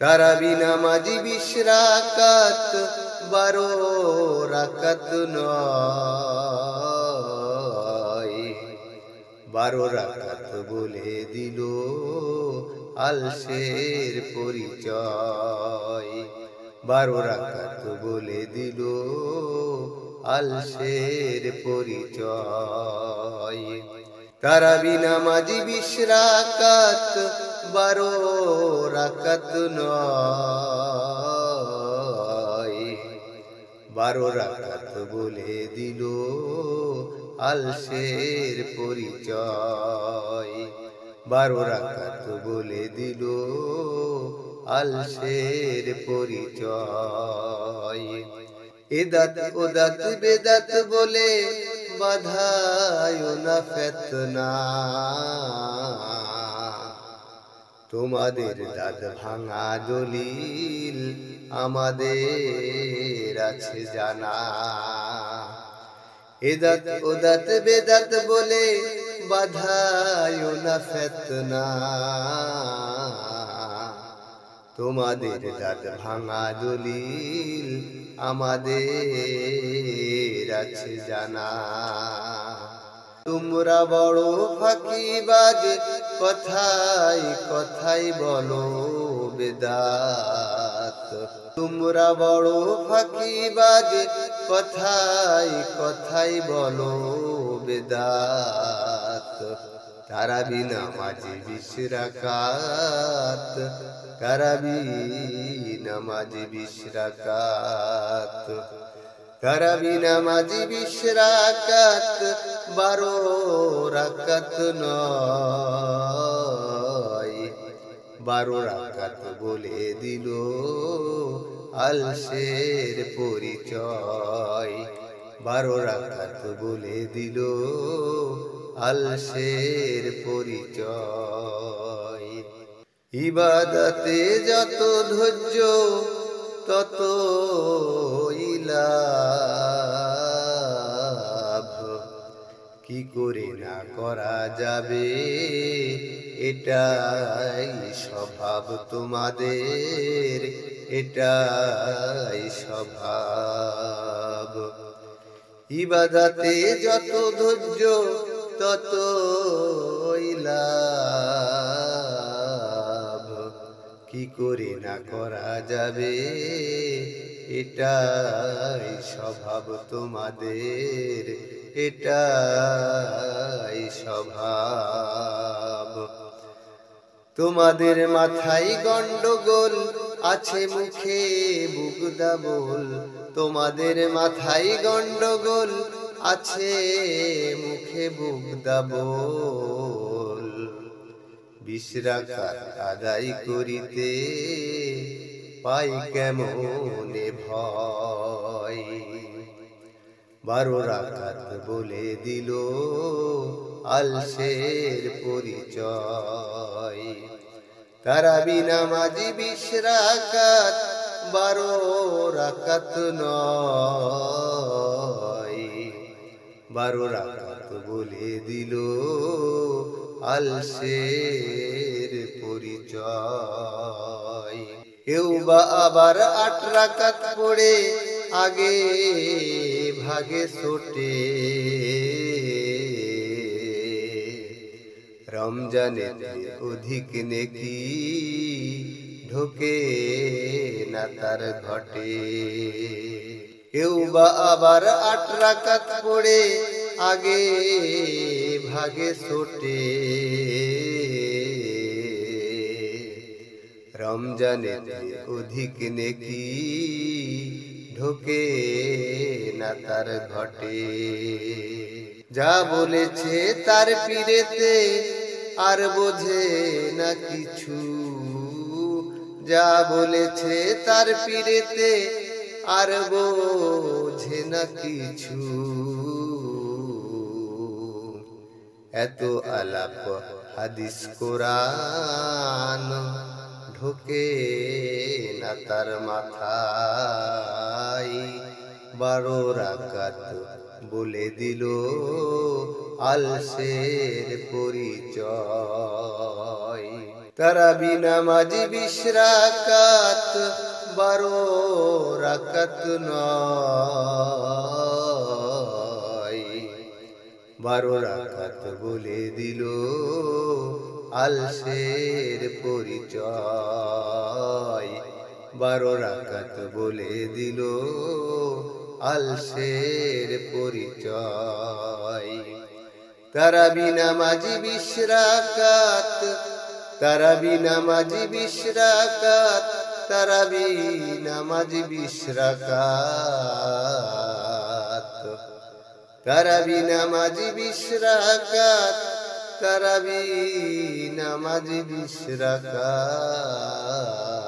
তারাবি নামাজি 20 রাকাত 12 রাকাত নয়, 12 রাকাত বলে দিল আলসের পরিচয়। 12 রাকাত বলে দিল আলসের পরিচয়। তারাবি নামাজি 20 রাকাত 12 রাকাত নয়, 12 রাকাত বলে দিল আলসের পরিচয়। 12 রাকাত বলে দিল আলসের পরিচয়। এদাত ওদাত বেদাত বলে বাধায় না ফেতনা, তোমাদের দাঁত ভাঙা দলিল আমাদের আছে জানা। এদাত ওদাত বেদাত বলে বাধায় না ফেতনা, তোমাদের দাঁত ভাঙা দলিল আমাদের আছে জানা। তোমরা বড় ফাঁকিবাজ, কথায় কথায় বলো বেদাত। তোমরা বড় ফাঁকিবাজ, কথায় কথায় বলো বেদাত। তারাবি নামাজি 20 রাকাত, তারাবি নামাজি 20 রাকাত, তারাবি নামাজি 20 রাকাত 12 রাকাত নয়, 12 রাকাত বলে দিল আলসের পরিচয়। 12 রাকাত বলে দিল আলসের পরিচয়। ইবাদতে যত ধৈর্য তত লাভ, কি করে না করা যাবে এটাই স্বভাব তোমাদের, এটাই স্বভাব। ইবাদতে যত ধৈর্য তত লাভ, কি করে না করা যাবে এটাই স্বভাব তোমাদের, এটাই স্বভাব। তোমাদের মাথায় গন্ডগোল আছে, মুখে বুগদা বল। তোমাদের মাথায় গন্ডগোল আছে, মুখে বুগদা বল। 20 রাকাত আদায় করিতে পাই কেমনে ভয়, 12 রাকাত বলে দিল আলসের পরিচয়। তারাবি নামাজি 20 রাকাত 12 রাকাত নয়, 12 রাকাত বলে দিল আলসের পরিচয়। কেউ বা আবার 8 রাকাত পড়ে আগে ভাগে ছোটে, রমজানে অধিক নেকি ঢোকে না তার ঘটে। কেউ বা আবার 8 রাকাত পড়ে আগে ভাগে ছোটে, রমজানে অধিক নেকি ঢোকে না তার ঘটে। যা বলেছে তার পীরেতে আর বোঝে না কিছু, যা বলেছে তার পীরেতে আর বোঝে না কিছু। এত আলাপ হাদিস কোরআন ঢোকে না তার মাথায়, 12 রাকাত বলে দিল আলসের পরিচয়। তারাবি নামাজি 20 রাকাত 12 রাকাত নয়, 12 রাকাত বলে দিল আলসের পরিচয়, 12 রাকাত বলে দিল আলসের পরিচয়। তারাবি নামাজি 20 রাকাত, তারাবি নামাজি 20 রাকাত, তারাবি নামাজি 20 রাকাত, তারাবি নামাজি 20 রাকাত, তারাবি নামাজি 20 রাকাত।